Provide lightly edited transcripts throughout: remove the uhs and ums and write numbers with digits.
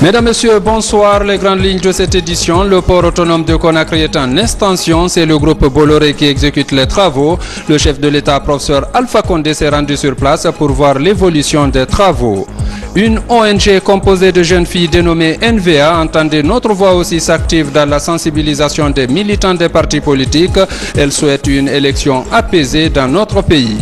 Mesdames, Messieurs, bonsoir. Les grandes lignes de cette édition. Le port autonome de Conakry est en extension. C'est le groupe Bolloré qui exécute les travaux. Le chef de l'État, professeur Alpha Condé, s'est rendu sur place pour voir l'évolution des travaux. Une ONG composée de jeunes filles dénommée NVA, entendez notre voix aussi, s'active dans la sensibilisation des militants des partis politiques. Elle souhaite une élection apaisée dans notre pays.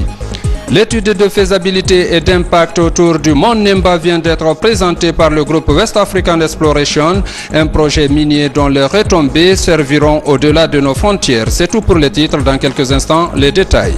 L'étude de faisabilité et d'impact autour du Mont Nemba vient d'être présentée par le groupe West African Exploration, un projet minier dont les retombées serviront au-delà de nos frontières. C'est tout pour les titres. Dans quelques instants, les détails.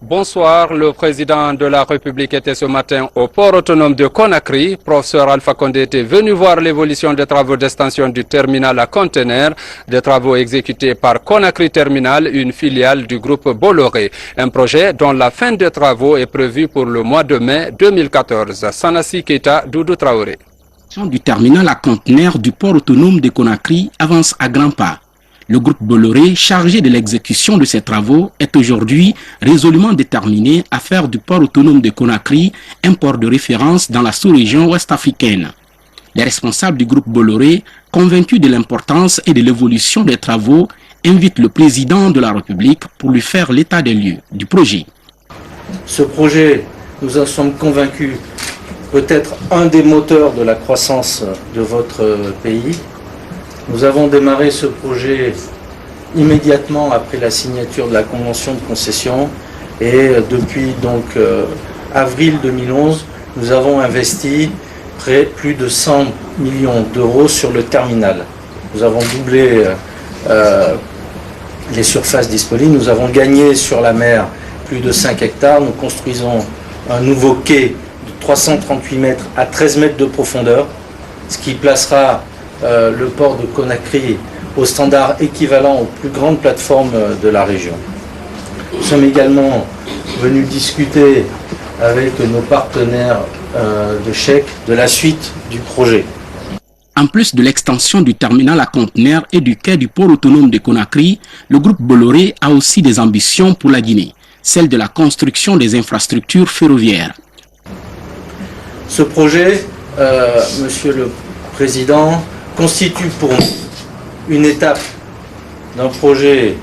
Bonsoir, le président de la République était ce matin au port autonome de Conakry. Professeur Alpha Condé était venu voir l'évolution des travaux d'extension du terminal à conteneurs, des travaux exécutés par Conakry Terminal, une filiale du groupe Bolloré. Un projet dont la fin des travaux est prévue pour le mois de mai 2014. Sanassi Keita, Doudou Traoré. Du terminal à conteneurs du port autonome de Conakry avance à grands pas. Le groupe Bolloré, chargé de l'exécution de ces travaux, est aujourd'hui résolument déterminé à faire du port autonome de Conakry un port de référence dans la sous-région ouest-africaine. Les responsables du groupe Bolloré, convaincus de l'importance et de l'évolution des travaux, invitent le président de la République pour lui faire l'état des lieux du projet. Ce projet, nous en sommes convaincus, peut être un des moteurs de la croissance de votre pays. Nous avons démarré ce projet immédiatement après la signature de la convention de concession et depuis avril 2011, nous avons investi plus de 100 millions d'euros sur le terminal. Nous avons doublé les surfaces disponibles, nous avons gagné sur la mer plus de 5 hectares, nous construisons un nouveau quai de 338 mètres à 13 mètres de profondeur, ce qui placera le port de Conakry au standard équivalent aux plus grandes plateformes de la région. Nous sommes également venus discuter avec nos partenaires de chèque de la suite du projet. En plus de l'extension du terminal à conteneurs et du quai du port autonome de Conakry, le groupe Bolloré a aussi des ambitions pour la Guinée, celle de la construction des infrastructures ferroviaires. Ce projet, Monsieur le Président, constitue pour nous une étape d'un projet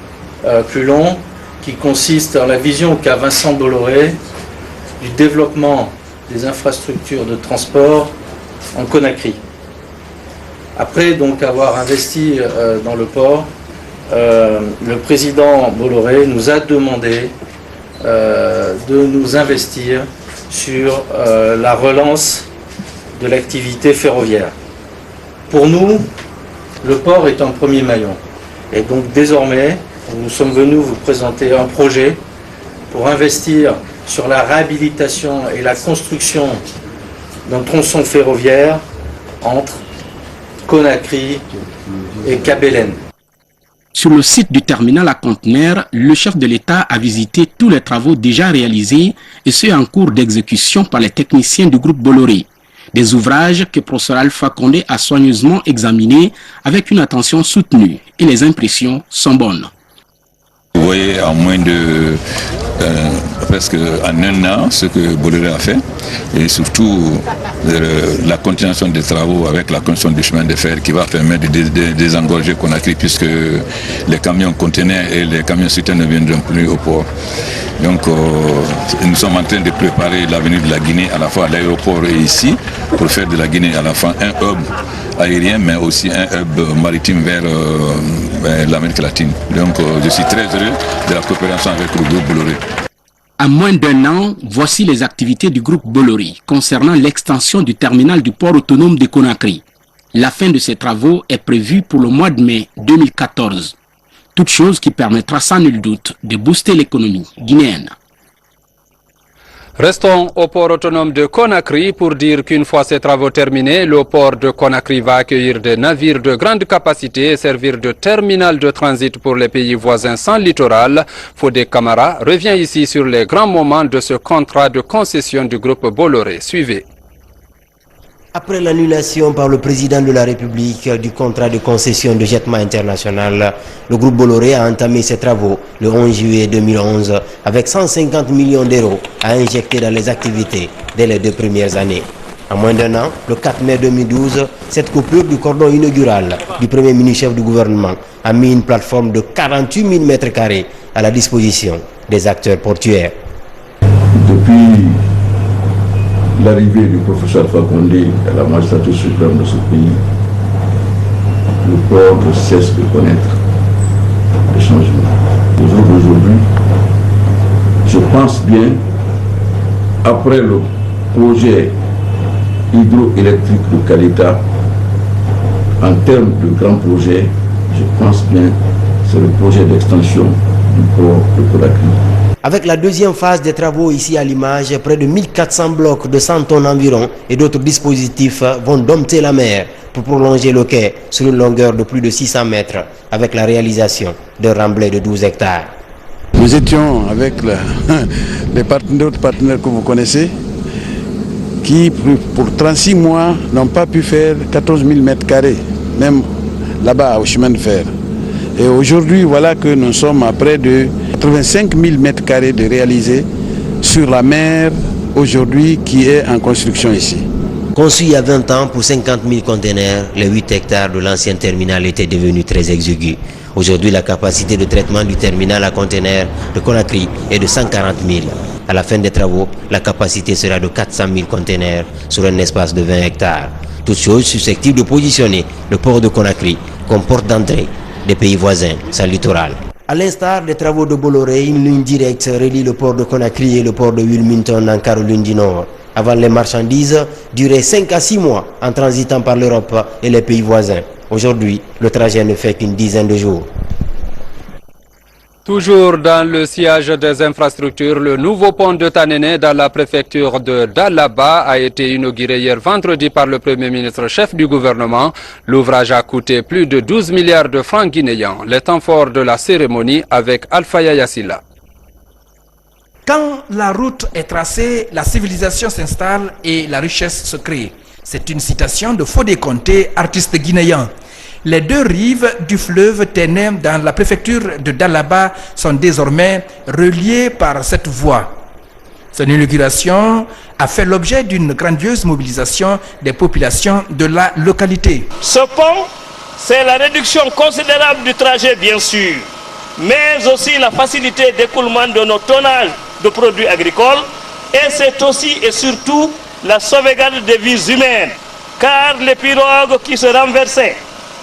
plus long qui consiste dans la vision qu'a Vincent Bolloré du développement des infrastructures de transport en Conakry. Après donc avoir investi dans le port, le président Bolloré nous a demandé de nous investir sur la relance de l'activité ferroviaire. Pour nous, le port est un premier maillon. Et donc désormais, nous sommes venus vous présenter un projet pour investir sur la réhabilitation et la construction d'un tronçon ferroviaire entre Conakry et Cap-Hélène. Sur le site du terminal à conteneurs, le chef de l'État a visité tous les travaux déjà réalisés et ceux en cours d'exécution par les techniciens du groupe Bolloré. Des ouvrages que professeur Alpha Condé a soigneusement examinés avec une attention soutenue et les impressions sont bonnes. Vous voyez en moins de presque en un an ce que Bolloré a fait et surtout la continuation des travaux avec la construction du chemin de fer qui va permettre de désengorger Conakry puisque les camions conteneurs et les camions citernes ne viendront plus au port. Donc nous sommes en train de préparer l'avenir de la Guinée à la fois à l'aéroport et ici pour faire de la Guinée à la fois un hub aérien mais aussi un hub maritime vers l'Amérique latine. Donc je suis très heureux de la coopération avec le groupe Bolloré. À moins d'un an, voici les activités du groupe Bolloré concernant l'extension du terminal du port autonome de Conakry. La fin de ces travaux est prévue pour le mois de mai 2014. Toute chose qui permettra sans nul doute de booster l'économie guinéenne. Restons au port autonome de Conakry pour dire qu'une fois ces travaux terminés, le port de Conakry va accueillir des navires de grande capacité et servir de terminal de transit pour les pays voisins sans littoral. Fodé Camara revient ici sur les grands moments de ce contrat de concession du groupe Bolloré. Suivez. Après l'annulation par le président de la République du contrat de concession de Jetma International, le groupe Bolloré a entamé ses travaux le 11 juillet 2011 avec 150 millions d'euros à injecter dans les activités dès les 2 premières années. En moins d'un an, le 4 mai 2012, cette coupure du cordon inaugural du premier ministre-chef du gouvernement a mis une plateforme de 48 000 m² à la disposition des acteurs portuaires. Depuis l'arrivée du professeur Alpha Condé à la magistrature suprême de ce pays, le port ne cesse de connaître des changements. Au jour d'aujourd'hui, je pense bien, après le projet hydroélectrique de Caleta, en termes de grands projets, je pense bien c'est le projet d'extension du port de Conakry. Avec la deuxième phase des travaux ici à l'image, près de 1400 blocs de 100 tonnes environ et d'autres dispositifs vont dompter la mer pour prolonger le quai sur une longueur de plus de 600 mètres avec la réalisation d'un remblai de 12 hectares. Nous étions avec d'autres partenaires que vous connaissez qui, pour 36 mois, n'ont pas pu faire 14 000 m², même là-bas au chemin de fer. Et aujourd'hui, voilà que nous sommes à près de 85 000 m² de réaliser sur la mer aujourd'hui qui est en construction ici. Conçu il y a 20 ans pour 50 000 conteneurs, les 8 hectares de l'ancien terminal étaient devenus très exigus. Aujourd'hui, la capacité de traitement du terminal à conteneurs de Conakry est de 140 000. À la fin des travaux, la capacité sera de 400 000 conteneurs sur un espace de 20 hectares. Toutes choses susceptibles de positionner le port de Conakry comme porte d'entrée des pays voisins, sa littoral. À l'instar des travaux de Bolloré, une ligne directe relie le port de Conakry et le port de Wilmington en Caroline du Nord. Avant, les marchandises duraient 5 à 6 mois en transitant par l'Europe et les pays voisins. Aujourd'hui, le trajet ne fait qu'une dizaine de jours. Toujours dans le sillage des infrastructures, le nouveau pont de Tanene dans la préfecture de Dalaba a été inauguré hier vendredi par le Premier ministre chef du gouvernement. L'ouvrage a coûté plus de 12 milliards de francs guinéens. Les temps forts de la cérémonie avec Alpha Yassila. Quand la route est tracée, la civilisation s'installe et la richesse se crée. C'est une citation de Fodé Conté, artiste guinéen. Les deux rives du fleuve Téném dans la préfecture de Dalaba sont désormais reliées par cette voie. Son inauguration a fait l'objet d'une grandiose mobilisation des populations de la localité. Ce pont, c'est la réduction considérable du trajet bien sûr, mais aussi la facilité d'écoulement de nos tonnages de produits agricoles et c'est aussi et surtout la sauvegarde des vies humaines, car les pirogues qui se renversaient,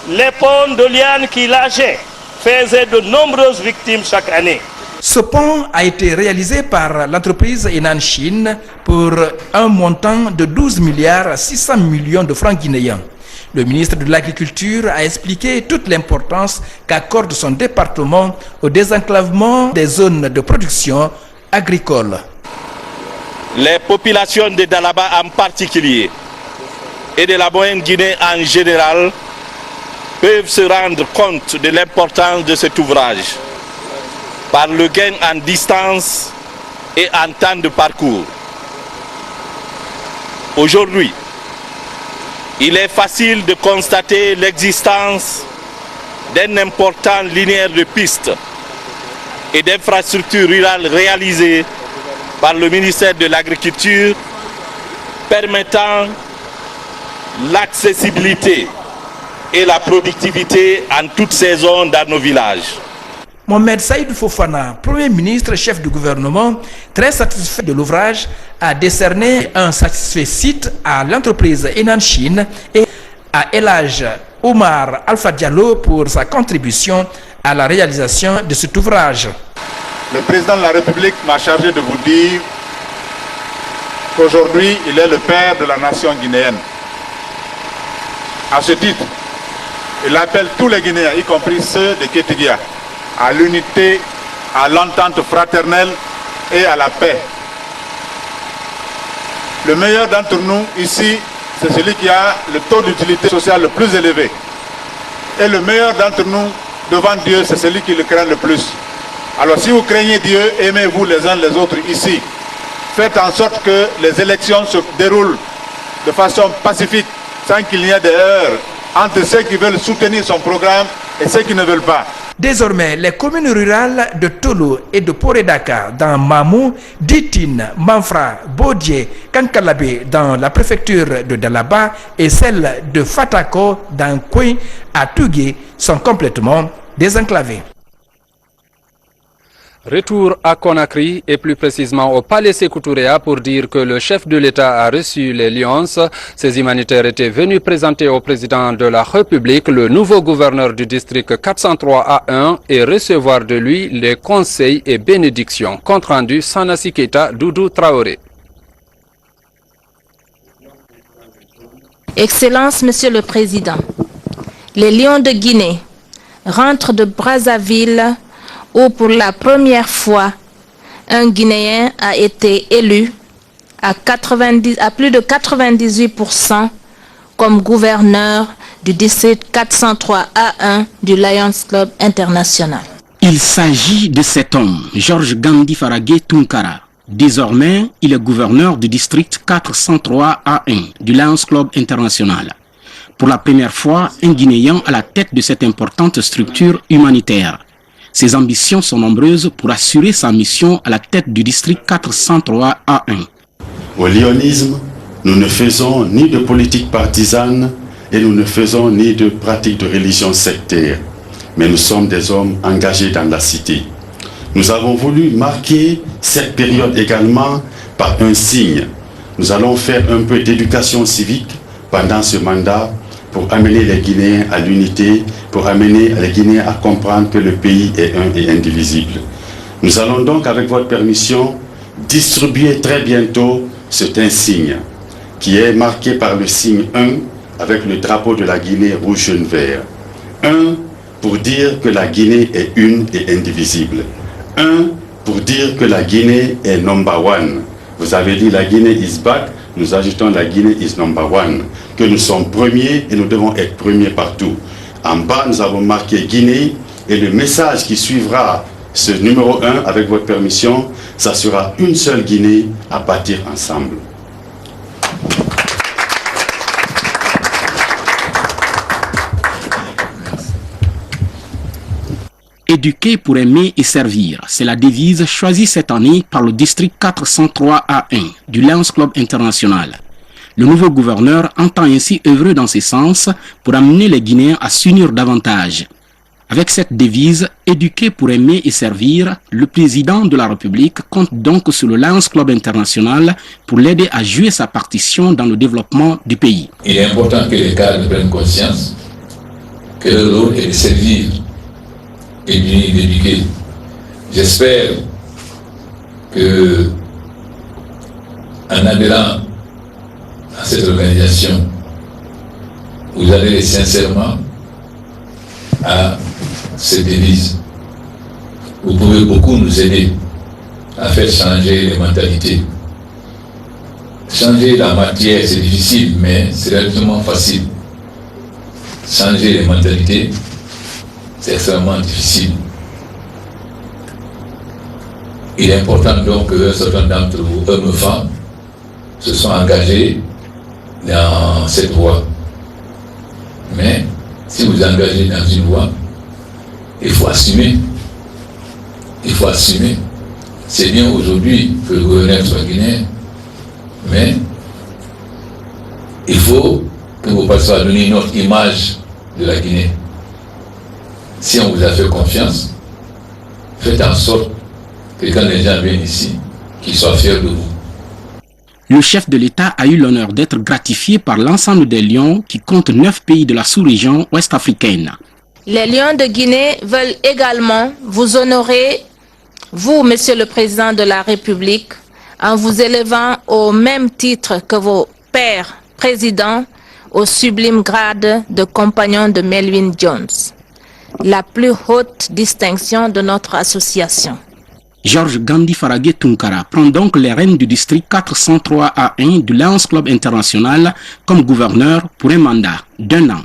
les ponts de lianes qui lâchaient faisaient de nombreuses victimes chaque année. Ce pont a été réalisé par l'entreprise Henan Chine pour un montant de 12 milliards 600 millions de francs guinéens. Le ministre de l'Agriculture a expliqué toute l'importance qu'accorde son département au désenclavement des zones de production agricole. Les populations de Dalaba en particulier et de la moyenne Guinée en général peuvent se rendre compte de l'importance de cet ouvrage par le gain en distance et en temps de parcours. Aujourd'hui, il est facile de constater l'existence d'un important linéaire de pistes et d'infrastructures rurales réalisées par le ministère de l'Agriculture permettant l'accessibilité et la productivité en toutes saisons dans nos villages. Mohamed Saïd Fofana, Premier ministre, chef du gouvernement, très satisfait de l'ouvrage, a décerné un satisfait à l'entreprise Henan Chine et à Elhadj Omar Alpha Diallo pour sa contribution à la réalisation de cet ouvrage. Le président de la République m'a chargé de vous dire qu'aujourd'hui, il est le père de la nation guinéenne. À ce titre, il appelle tous les Guinéens, y compris ceux de Kétigia, à l'unité, à l'entente fraternelle et à la paix. Le meilleur d'entre nous ici, c'est celui qui a le taux d'utilité sociale le plus élevé. Et le meilleur d'entre nous, devant Dieu, c'est celui qui le craint le plus. Alors si vous craignez Dieu, aimez-vous les uns les autres ici. Faites en sorte que les élections se déroulent de façon pacifique, sans qu'il n'y ait des heurts entre ceux qui veulent soutenir son programme et ceux qui ne veulent pas. Désormais, les communes rurales de Tolo et de Poredaka dans Mamou, Ditine, Manfra, Bodié, Kankalabé dans la préfecture de Dalaba et celle de Fatako dans Koué à Tougué sont complètement désenclavées. Retour à Conakry et plus précisément au palais Sékou Touréa pour dire que le chef de l'État a reçu les Lions. Ces humanitaires étaient venus présenter au président de la République le nouveau gouverneur du district 403A1 et recevoir de lui les conseils et bénédictions. Compte rendu Sanassi Keita, Doudou Traoré. Excellence, Monsieur le Président, les Lions de Guinée rentrent de Brazzaville où pour la première fois, un Guinéen a été élu à plus de 98% comme gouverneur du district 403A1 du Lions Club International. Il s'agit de cet homme, Georges Gandhi Faragé Tunkara. Désormais, il est gouverneur du district 403A1 du Lions Club International. Pour la première fois, un Guinéen à la tête de cette importante structure humanitaire. Ses ambitions sont nombreuses pour assurer sa mission à la tête du district 403A1. Au lionisme, nous ne faisons ni de politique partisane et nous ne faisons ni de pratique de religion sectaire. Mais nous sommes des hommes engagés dans la cité. Nous avons voulu marquer cette période également par un signe. Nous allons faire un peu d'éducation civique pendant ce mandat pour amener les Guinéens à l'unité, pour amener les Guinéens à comprendre que le pays est un et indivisible. Nous allons donc, avec votre permission, distribuer très bientôt cet insigne, qui est marqué par le signe 1, avec le drapeau de la Guinée rouge, jaune, vert. 1, pour dire que la Guinée est une et indivisible. 1, pour dire que la Guinée est number one. Vous avez dit la Guinée is back, nous ajoutons la Guinée is number one. Que nous sommes premiers et nous devons être premiers partout. En bas, nous avons marqué Guinée et le message qui suivra ce numéro 1, avec votre permission, ça sera une seule Guinée à bâtir ensemble. Éduquer pour aimer et servir, c'est la devise choisie cette année par le district 403A1 du Lions Club International. Le nouveau gouverneur entend ainsi œuvrer dans ce sens pour amener les Guinéens à s'unir davantage. Avec cette devise, éduquer pour aimer et servir, le président de la République compte donc sur le Lions Club International pour l'aider à jouer sa partition dans le développement du pays. Il est important que les cadres prennent conscience que le rôle est de servir et d'éduquer. J'espère que en adhérant à cette organisation, vous adhérez sincèrement à cette devise. Vous pouvez beaucoup nous aider à faire changer les mentalités. Changer la matière, c'est difficile, mais c'est relativement facile. Changer les mentalités, c'est extrêmement difficile. Il est important donc que certains d'entre vous, hommes et femmes, se sont engagés dans cette voie. Mais si vous engagez dans une voie, il faut assumer. Il faut assumer. C'est bien aujourd'hui que le gouverneur soit guinéen, mais il faut que vous passiez à donner une autre image de la Guinée. Si on vous a fait confiance, faites en sorte que quand les gens viennent ici, qu'ils soient fiers de vous. Le chef de l'État a eu l'honneur d'être gratifié par l'ensemble des Lions qui comptent 9 pays de la sous-région ouest-africaine. Les Lions de Guinée veulent également vous honorer, vous, Monsieur le Président de la République, en vous élevant au même titre que vos pères présidents au sublime grade de compagnon de Melvin Jones, la plus haute distinction de notre association. Georges Gandhi Faragé Tunkara prend donc les rênes du district 403A1 du Lions Club International comme gouverneur pour un mandat d'1 an.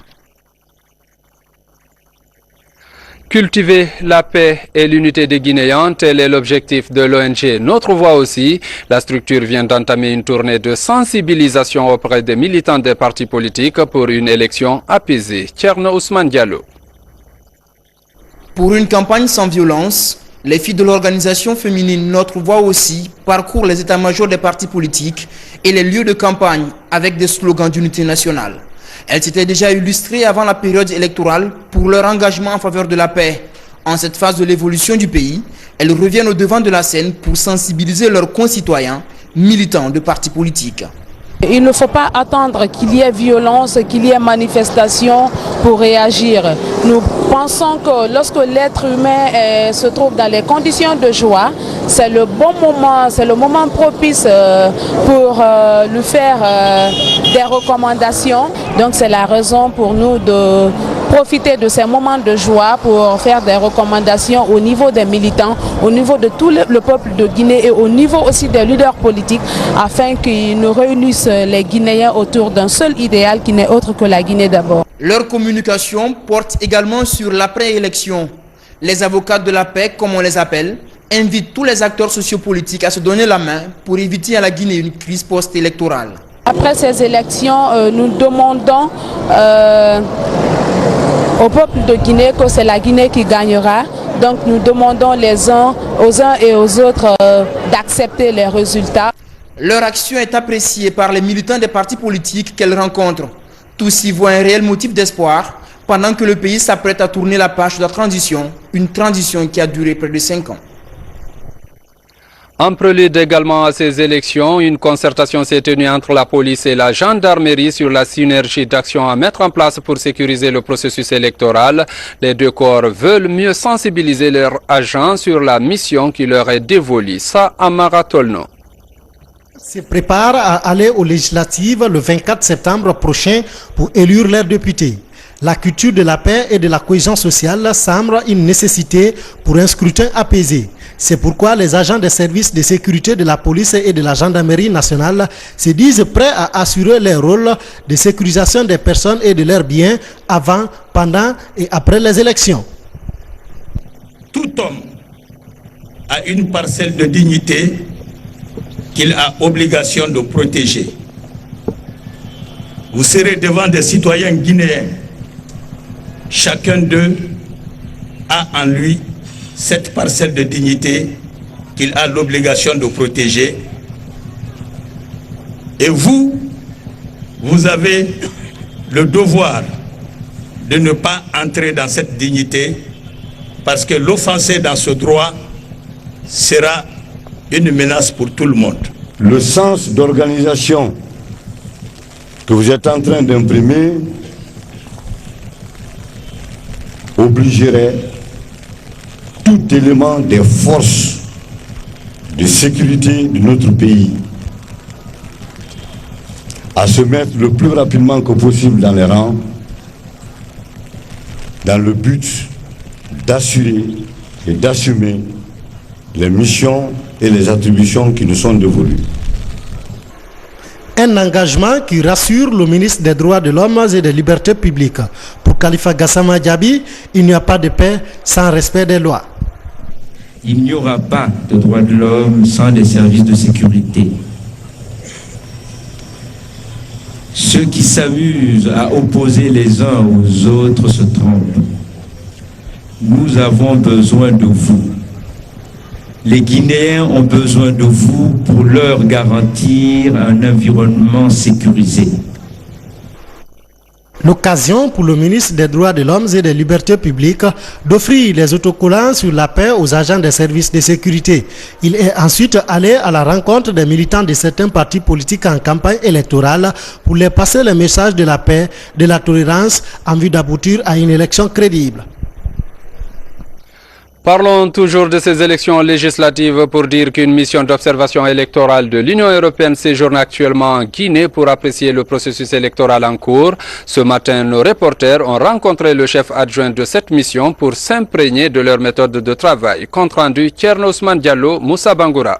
Cultiver la paix et l'unité des Guinéens, tel est l'objectif de l'ONG Notre Voix aussi. La structure vient d'entamer une tournée de sensibilisation auprès des militants des partis politiques pour une élection apaisée. Thierno Ousmane Diallo. Pour une campagne sans violence, les filles de l'organisation féminine Notre Voix aussi parcourent les états-majors des partis politiques et les lieux de campagne avec des slogans d'unité nationale. Elles s'étaient déjà illustrées avant la période électorale pour leur engagement en faveur de la paix. En cette phase de l'évolution du pays, elles reviennent au devant de la scène pour sensibiliser leurs concitoyens militants de partis politiques. Il ne faut pas attendre qu'il y ait violence, qu'il y ait manifestation pour réagir. Nous pensons que lorsque l'être humain se trouve dans les conditions de joie, c'est le bon moment, c'est le moment propice pour lui faire des recommandations. Donc c'est la raison pour nous de profiter de ces moments de joie pour faire des recommandations au niveau des militants, au niveau de tout le peuple de Guinée et au niveau aussi des leaders politiques afin qu'ils nous réunissent les Guinéens autour d'un seul idéal qui n'est autre que la Guinée d'abord. Leur communication porte également sur l'après-élection. Les avocats de la paix, comme on les appelle, invitent tous les acteurs sociopolitiques à se donner la main pour éviter à la Guinée une crise post-électorale. Après ces élections, nous demandons au peuple de Guinée que c'est la Guinée qui gagnera. Donc nous demandons les uns et aux autres d'accepter les résultats. Leur action est appréciée par les militants des partis politiques qu'elles rencontrent. Tous y voient un réel motif d'espoir pendant que le pays s'apprête à tourner la page de la transition, une transition qui a duré près de 5 ans. En prélude également à ces élections, une concertation s'est tenue entre la police et la gendarmerie sur la synergie d'action à mettre en place pour sécuriser le processus électoral. Les deux corps veulent mieux sensibiliser leurs agents sur la mission qui leur est dévolue. Ça, Amara Tolno se préparent à aller aux législatives le 24 septembre prochain pour élire leurs députés. La culture de la paix et de la cohésion sociale semble une nécessité pour un scrutin apaisé. C'est pourquoi les agents des services de sécurité de la police et de la gendarmerie nationale se disent prêts à assurer leur rôle de sécurisation des personnes et de leurs biens avant, pendant et après les élections. Tout homme a une parcelle de dignité qu'il a obligation de protéger. Vous serez devant des citoyens guinéens. Chacun d'eux a en lui cette parcelle de dignité qu'il a l'obligation de protéger. Et vous, vous avez le devoir de ne pas entrer dans cette dignité parce que l'offenser dans ce droit sera une menace pour tout le monde. Le sens d'organisation que vous êtes en train d'imprimer obligerait tout élément des forces de sécurité de notre pays à se mettre le plus rapidement que possible dans les rangs dans le but d'assurer et d'assumer les missions et les attributions qui nous sont dévolues. Un engagement qui rassure le ministre des Droits de l'Homme et des Libertés publiques. Pour Khalifa Gassama Diaby, il n'y a pas de paix sans respect des lois. Il n'y aura pas de droits de l'homme sans des services de sécurité. Ceux qui s'amusent à opposer les uns aux autres se trompent. Nous avons besoin de vous. Les Guinéens ont besoin de vous pour leur garantir un environnement sécurisé. L'occasion pour le ministre des Droits de l'Homme et des Libertés publiques d'offrir les autocollants sur la paix aux agents des services de sécurité. Il est ensuite allé à la rencontre des militants de certains partis politiques en campagne électorale pour leur passer le message de la paix, de la tolérance en vue d'aboutir à une élection crédible. Parlons toujours de ces élections législatives pour dire qu'une mission d'observation électorale de l'Union européenne séjourne actuellement en Guinée pour apprécier le processus électoral en cours. Ce matin, nos reporters ont rencontré le chef adjoint de cette mission pour s'imprégner de leur méthode de travail. Compte rendu, Thierno Ousmane Diallo, Moussa Bangoura.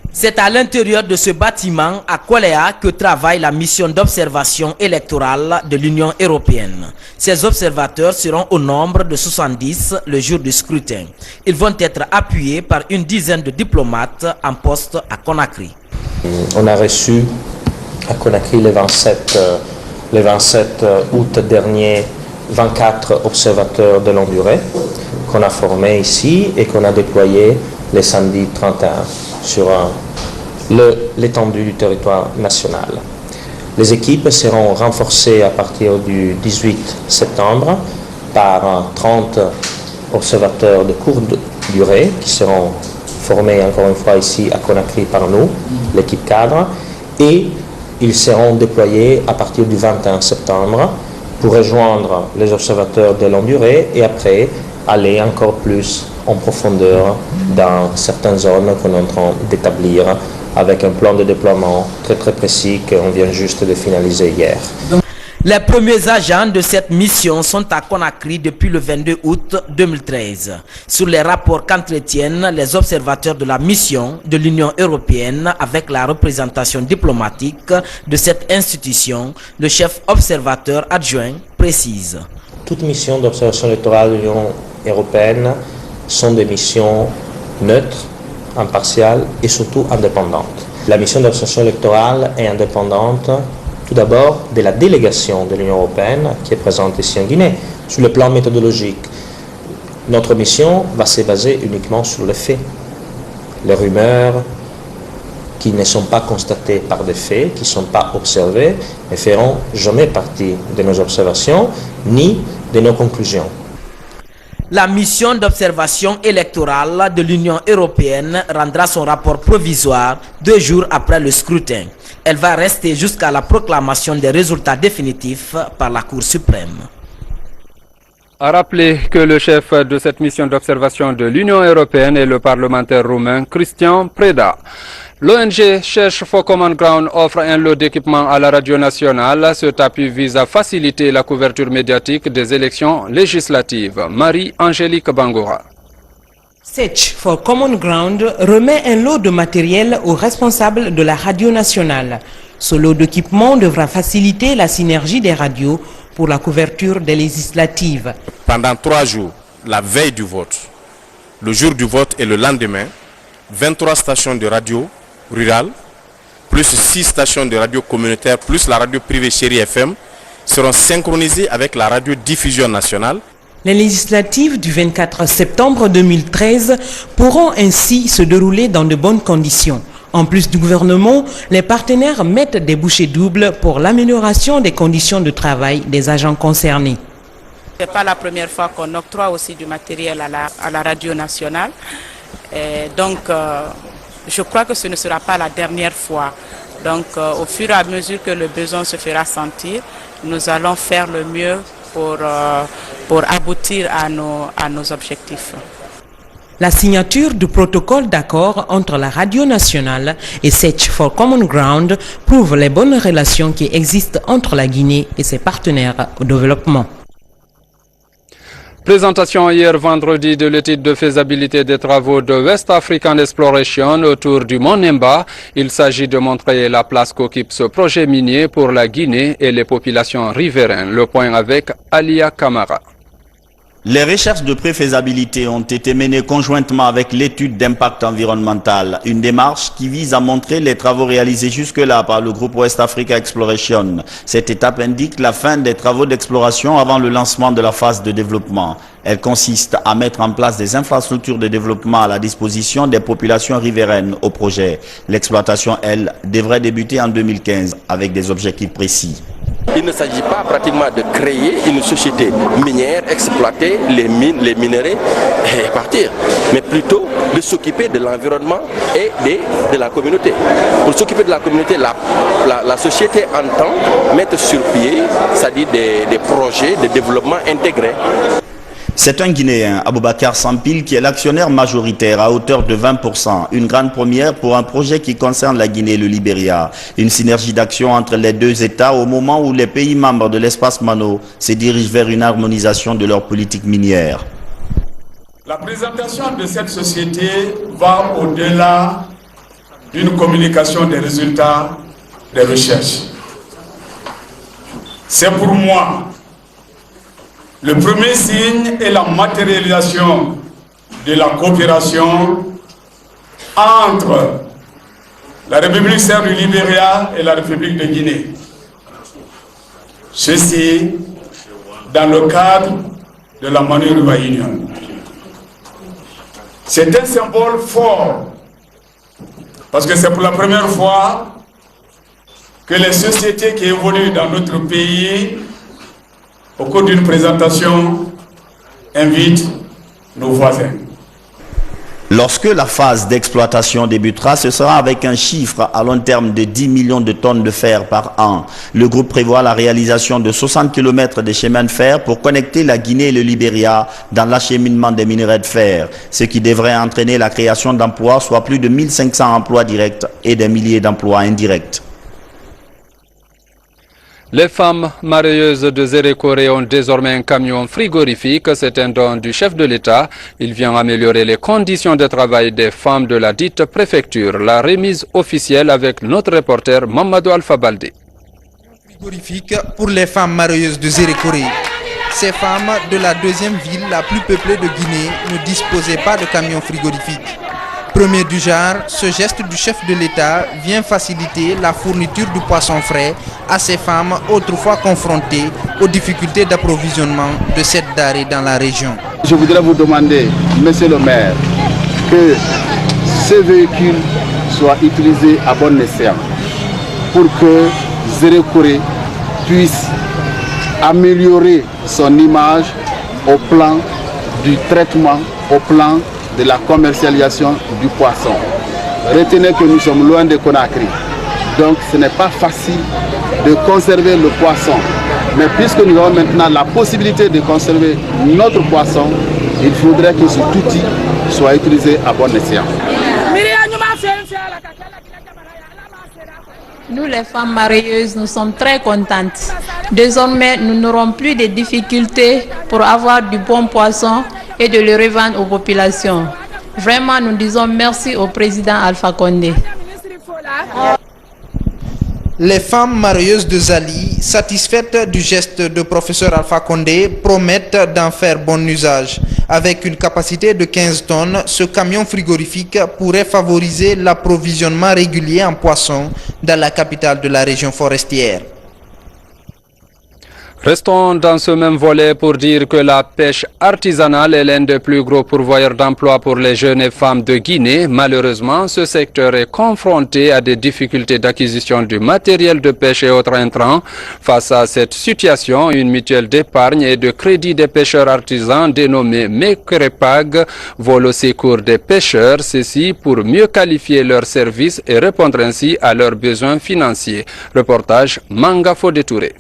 C'est à l'intérieur de ce bâtiment à Koléa que travaille la mission d'observation électorale de l'Union européenne. Ces observateurs seront au nombre de 70 le jour du scrutin. Ils vont être appuyés par une dizaine de diplomates en poste à Conakry. On a reçu à Conakry le 27 août dernier 24 observateurs de longue durée qu'on a formés ici et qu'on a déployés le samedi 31 sur l'étendue du territoire national. Les équipes seront renforcées à partir du 18 septembre par 30 observateurs de courte durée qui seront formés encore une fois ici à Conakry par nous, l'équipe cadre, et ils seront déployés à partir du 21 septembre pour rejoindre les observateurs de longue durée et après aller encore plus en profondeur dans certaines zones qu'on est en train d'établir avec un plan de déploiement très précis qu'on vient juste de finaliser hier. Les premiers agents de cette mission sont à Conakry depuis le 22 août 2013. Sur les rapports qu'entretiennent les observateurs de la mission de l'Union européenne avec la représentation diplomatique de cette institution, le chef observateur adjoint précise. Toutes missions d'observation électorale de l'Union européenne sont des missions neutres, impartiales et surtout indépendantes. La mission d'observation électorale est indépendante tout d'abord de la délégation de l'Union européenne qui est présente ici en Guinée. Sur le plan méthodologique, notre mission va se baser uniquement sur les faits. Les rumeurs qui ne sont pas constatées par des faits, qui ne sont pas observées, ne feront jamais partie de nos observations ni de nos conclusions. La mission d'observation électorale de l'Union européenne rendra son rapport provisoire 2 jours après le scrutin. Elle va rester jusqu'à la proclamation des résultats définitifs par la Cour suprême. A rappeler que le chef de cette mission d'observation de l'Union européenne est le parlementaire roumain Cristian Preda. L'ONG Search for Common Ground offre un lot d'équipements à la radio nationale. Cet appui vise à faciliter la couverture médiatique des élections législatives. Marie-Angélique Bangora. Search for Common Ground remet un lot de matériel aux responsables de la radio nationale. Ce lot d'équipements devra faciliter la synergie des radios pour la couverture des législatives. Pendant 3 jours, la veille du vote, le jour du vote et le lendemain, 23 stations de radio rurales, plus 6 stations de radio communautaire, plus la radio privée Chérie FM, seront synchronisées avec la radiodiffusion nationale. Les législatives du 24 septembre 2013 pourront ainsi se dérouler dans de bonnes conditions. En plus du gouvernement, les partenaires mettent des bouchées doubles pour l'amélioration des conditions de travail des agents concernés. Ce n'est pas la première fois qu'on octroie aussi du matériel à la radio nationale. Et donc, je crois que ce ne sera pas la dernière fois. Donc, au fur et à mesure que le besoin se fera sentir, nous allons faire le mieux pour aboutir à nos objectifs. La signature du protocole d'accord entre la radio nationale et Search for Common Ground prouve les bonnes relations qui existent entre la Guinée et ses partenaires au développement. Présentation hier vendredi de l'étude de faisabilité des travaux de West African Exploration autour du Mont Nemba. Il s'agit de montrer la place qu'occupe ce projet minier pour la Guinée et les populations riveraines. Le point avec Alia Kamara. Les recherches de préfaisabilité ont été menées conjointement avec l'étude d'impact environnemental, une démarche qui vise à montrer les travaux réalisés jusque-là par le groupe West Africa Exploration. Cette étape indique la fin des travaux d'exploration avant le lancement de la phase de développement. Elle consiste à mettre en place des infrastructures de développement à la disposition des populations riveraines au projet. L'exploitation, elle, devrait débuter en 2015 avec des objectifs précis. Il ne s'agit pas pratiquement de créer une société minière, exploiter les mines, les minerais et partir, mais plutôt de s'occuper de l'environnement et de la communauté. Pour s'occuper de la communauté, la société entend mettre sur pied, c'est-à-dire des projets de développement intégrés. C'est un Guinéen, Aboubakar Sampil, qui est l'actionnaire majoritaire à hauteur de 20%. Une grande première pour un projet qui concerne la Guinée et le Libéria. Une synergie d'action entre les deux États au moment où les pays membres de l'espace Mano se dirigent vers une harmonisation de leur politique minière. La présentation de cette société va au-delà d'une communication des résultats des recherches. C'est pour moi le premier signe est la matérialisation de la coopération entre la République serbe du Libéria et la République de Guinée. Ceci dans le cadre de la Manu River Union. C'est un symbole fort parce que c'est pour la première fois que les sociétés qui évoluent dans notre pays, au cours d'une présentation, invitent nos voisins. Lorsque la phase d'exploitation débutera, ce sera avec un chiffre à long terme de 10 millions de tonnes de fer par an. Le groupe prévoit la réalisation de 60 km de chemins de fer pour connecter la Guinée et le Libéria dans l'acheminement des minerais de fer, ce qui devrait entraîner la création d'emplois, soit plus de 1500 emplois directs et des milliers d'emplois indirects. Les femmes marieuses de Zérékoré ont désormais un camion frigorifique. C'est un don du chef de l'État. Il vient améliorer les conditions de travail des femmes de la dite préfecture. La remise officielle avec notre reporter Mamadou Alpha Baldé. Frigorifique pour les femmes marieuses de Zérékoré. Ces femmes de la deuxième ville la plus peuplée de Guinée ne disposaient pas de camion frigorifique. Premier du genre, ce geste du chef de l'État vient faciliter la fourniture du poisson frais à ces femmes autrefois confrontées aux difficultés d'approvisionnement de cette denrée dans la région. Je voudrais vous demander, monsieur le maire, que ces véhicules soient utilisés à bon escient pour que Zérékoré puisse améliorer son image au plan du traitement, au plan de la commercialisation du poisson. Retenez que nous sommes loin de Conakry, donc ce n'est pas facile de conserver le poisson. Mais puisque nous avons maintenant la possibilité de conserver notre poisson, il faudrait que cet outil soit utilisé à bon escient. Nous, les femmes marieuses, nous sommes très contentes. Désormais, nous n'aurons plus de difficultés pour avoir du bon poisson et de le revendre aux populations. Vraiment, nous disons merci au président Alpha Condé. Les femmes marieuses de Zali, satisfaites du geste de professeur Alpha Condé, promettent d'en faire bon usage. Avec une capacité de 15 tonnes, ce camion frigorifique pourrait favoriser l'approvisionnement régulier en poissons dans la capitale de la région forestière. Restons dans ce même volet pour dire que la pêche artisanale est l'un des plus gros pourvoyeurs d'emplois pour les jeunes et femmes de Guinée. Malheureusement, ce secteur est confronté à des difficultés d'acquisition du matériel de pêche et autres intrants. Face à cette situation, une mutuelle d'épargne et de crédit des pêcheurs artisans dénommée Mekrepag vole au secours des pêcheurs, ceci pour mieux qualifier leurs services et répondre ainsi à leurs besoins financiers. Reportage Manga Fodetouré.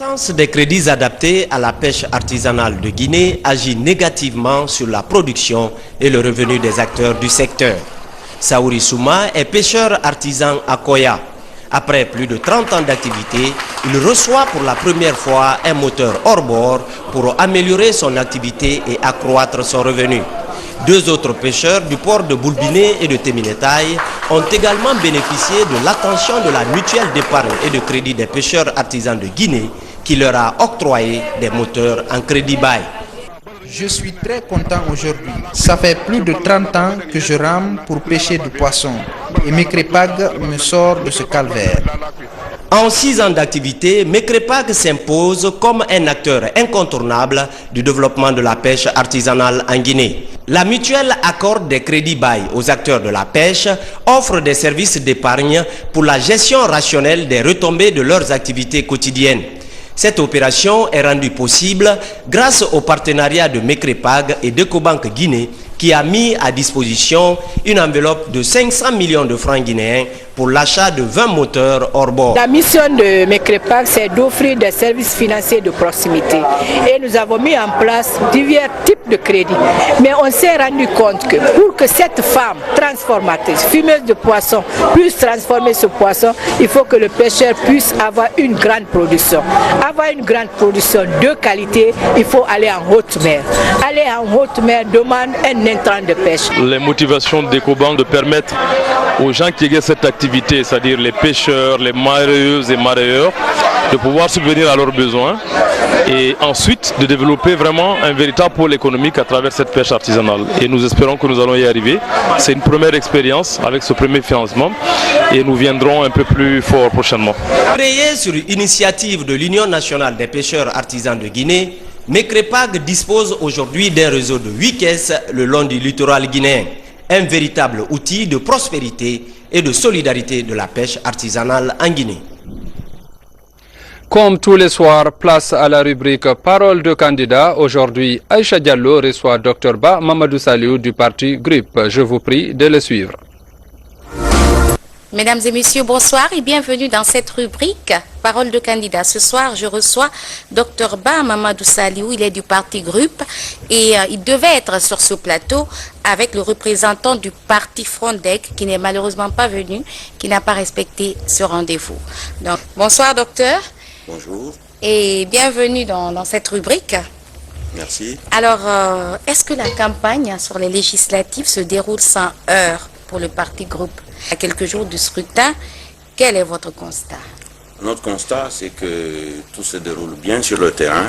L'absence des crédits adaptés à la pêche artisanale de Guinée agit négativement sur la production et le revenu des acteurs du secteur. Saouri Souma est pêcheur artisan à Koya. Après plus de 30 ans d'activité, il reçoit pour la première fois un moteur hors bord pour améliorer son activité et accroître son revenu. Deux autres pêcheurs du port de Boulbiné et de Téminetaï ont également bénéficié de l'attention de la mutuelle d'épargne et de crédit des pêcheurs artisans de Guinée qui leur a octroyé des moteurs en crédit bail. Je suis très content aujourd'hui. Ça fait plus de 30 ans que je rame pour pêcher du poisson et Mekrepag me sort de ce calvaire. En 6 ans d'activité, Mekrepag s'impose comme un acteur incontournable du développement de la pêche artisanale en Guinée. La mutuelle accorde des crédits bail aux acteurs de la pêche, offre des services d'épargne pour la gestion rationnelle des retombées de leurs activités quotidiennes. Cette opération est rendue possible grâce au partenariat de Mekrepag et d'Ecobank Guinée qui a mis à disposition une enveloppe de 500 millions de francs guinéens pour l'achat de 20 moteurs hors bord. La mission de Mekrepag, c'est d'offrir des services financiers de proximité. Et nous avons mis en place divers types de crédits. Mais on s'est rendu compte que pour que cette femme transformatrice, fumeuse de poisson, puisse transformer ce poisson, il faut que le pêcheur puisse avoir une grande production. Avoir une grande production de qualité, il faut aller en haute mer. Aller en haute mer demande un intrant de pêche. Les motivations d'Ecobank de permettre aux gens qui exercent cette activité collectivités, c'est-à-dire les pêcheurs, les mareyeuses et mareyeurs, de pouvoir subvenir à leurs besoins et ensuite de développer vraiment un véritable pôle économique à travers cette pêche artisanale. Et nous espérons que nous allons y arriver. C'est une première expérience avec ce premier financement et nous viendrons un peu plus fort prochainement. Créé sur initiative de l'Union nationale des pêcheurs artisans de Guinée, MECREPAG dispose aujourd'hui d'un réseau de 8 caisses le long du littoral guinéen, un véritable outil de prospérité et de solidarité de la pêche artisanale en Guinée. Comme tous les soirs, place à la rubrique Parole de candidat. Aujourd'hui, Aïcha Diallo reçoit Dr Ba Mamadou Saliou du parti GRUP. Je vous prie de le suivre. Mesdames et messieurs, bonsoir et bienvenue dans cette rubrique Parole de candidat. Ce soir, je reçois Dr Ba Mamadou Saliou, il est du parti GRUP et il devait être sur ce plateau avec le représentant du parti Frondec qui n'est malheureusement pas venu, qui n'a pas respecté ce rendez-vous. Donc, bonsoir docteur. Bonjour. Et bienvenue dans cette rubrique. Merci. Alors, est-ce que la campagne sur les législatives se déroule sans heurts pour le parti GRUP? À quelques jours du scrutin, quel est votre constat? Notre constat, c'est que tout se déroule bien sur le terrain,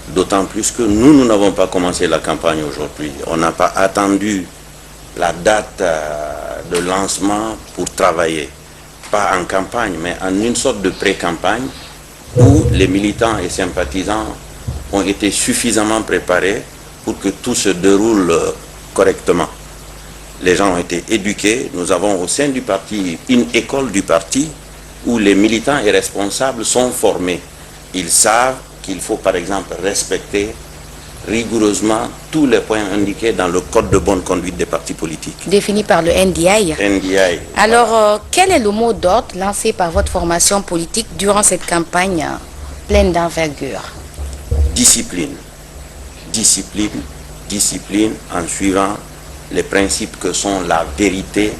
d'autant plus que nous n'avons pas commencé la campagne aujourd'hui. On n'a pas attendu la date de lancement pour travailler. Pas en campagne, mais en une sorte de pré-campagne où les militants et sympathisants ont été suffisamment préparés pour que tout se déroule correctement. Les gens ont été éduqués. Nous avons au sein du parti une école du parti où les militants et responsables sont formés. Ils savent qu'il faut par exemple respecter rigoureusement tous les points indiqués dans le code de bonne conduite des partis politiques. Défini par le NDI. NDI. Alors, quel est le mot d'ordre lancé par votre formation politique durant cette campagne pleine d'envergure? Discipline. Discipline. Discipline en suivant les principes que sont la vérité,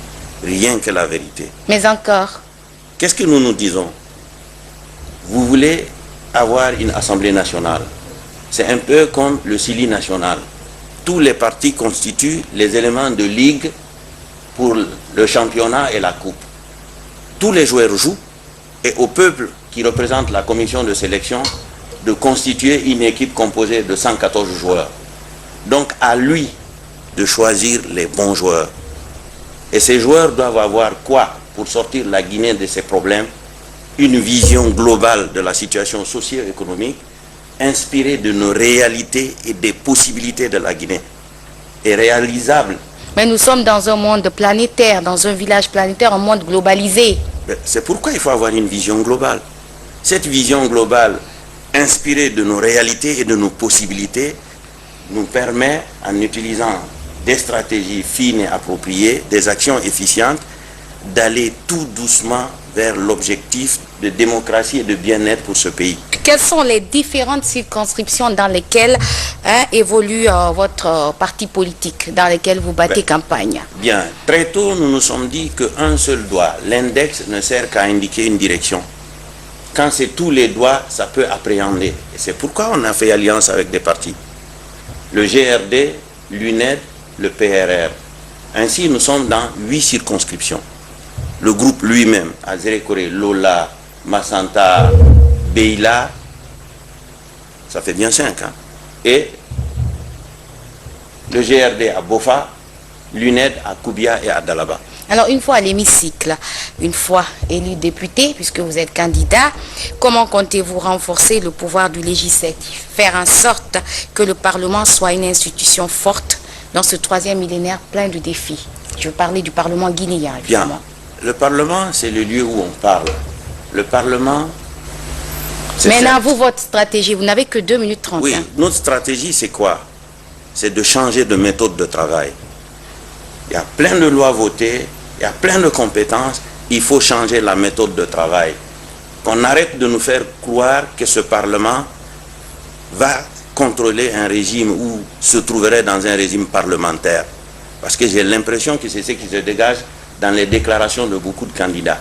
rien que la vérité. Mais encore. Qu'est-ce que nous nous disons? Vous voulez avoir une assemblée nationale. C'est un peu comme le CILI national. Tous les partis constituent les éléments de ligue pour le championnat et la coupe. Tous les joueurs jouent et au peuple qui représente la commission de sélection de constituer une équipe composée de 114 joueurs. Donc à lui de choisir les bons joueurs. Et ces joueurs doivent avoir quoi pour sortir la Guinée de ses problèmes? Une vision globale de la situation socio-économique inspirée de nos réalités et des possibilités de la Guinée. Et réalisable. Mais nous sommes dans un monde planétaire, dans un village planétaire, un monde globalisé. C'est pourquoi il faut avoir une vision globale. Cette vision globale, inspirée de nos réalités et de nos possibilités, nous permet, en utilisant des stratégies fines et appropriées, des actions efficientes, d'aller tout doucement vers l'objectif de démocratie et de bien-être pour ce pays. Quelles sont les différentes circonscriptions dans lesquelles évolue votre parti politique, dans lesquelles vous battez campagne? Bien, très tôt, nous nous sommes dit qu'un seul doigt, l'index, ne sert qu'à indiquer une direction. Quand c'est tous les doigts, ça peut appréhender. Et c'est pourquoi on a fait alliance avec des partis. Le GRD, l'UNED, le PRR. Ainsi, nous sommes dans 8 circonscriptions. Le groupe lui-même, Azérekore, Lola, Massanta, Beila, ça fait bien 5 ans. Et le GRD à Bofa, l'UNED à Koubia et à Dalaba. Alors, une fois à l'hémicycle, une fois élu député, puisque vous êtes candidat, comment comptez-vous renforcer le pouvoir du législatif? Faire en sorte que le Parlement soit une institution forte dans ce 3e millénaire plein de défis. Je veux parler du Parlement guinéen, évidemment. Bien. Le Parlement, c'est le lieu où on parle. Le Parlement... Maintenant, vous, votre stratégie, vous n'avez que 2 minutes 30. Oui, notre stratégie, c'est quoi? C'est de changer de méthode de travail. Il y a plein de lois votées, il y a plein de compétences, il faut changer la méthode de travail. Qu'on arrête de nous faire croire que ce Parlement va contrôler un régime ou se trouverait dans un régime parlementaire. Parce que j'ai l'impression que c'est ce qui se dégage dans les déclarations de beaucoup de candidats.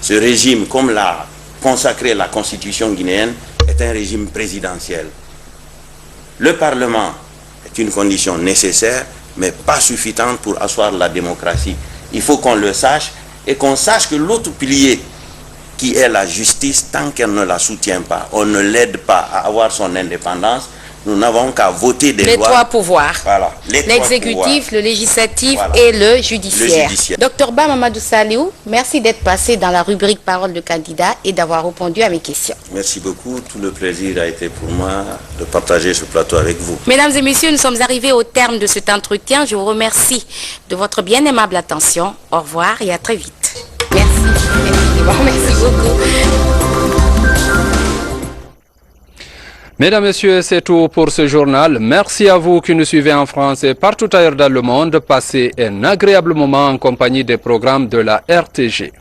Ce régime, comme l'a consacré la Constitution guinéenne, est un régime présidentiel. Le Parlement est une condition nécessaire, mais pas suffisante pour asseoir la démocratie. Il faut qu'on le sache et qu'on sache que l'autre pilier, qui est la justice, tant qu'elle ne la soutient pas, on ne l'aide pas à avoir son indépendance, nous n'avons qu'à voter des lois. Les trois pouvoirs. Voilà, l'exécutif, le législatif et le judiciaire. Docteur Ba Mamadou Saliou, merci d'être passé dans la rubrique Parole de candidat et d'avoir répondu à mes questions. Merci beaucoup. Tout le plaisir a été pour moi de partager ce plateau avec vous. Mesdames et messieurs, nous sommes arrivés au terme de cet entretien. Je vous remercie de votre bien aimable attention. Au revoir et à très vite. Merci. Merci beaucoup. Mesdames, Messieurs, c'est tout pour ce journal. Merci à vous qui nous suivez en France et partout ailleurs dans le monde. Passez un agréable moment en compagnie des programmes de la RTG.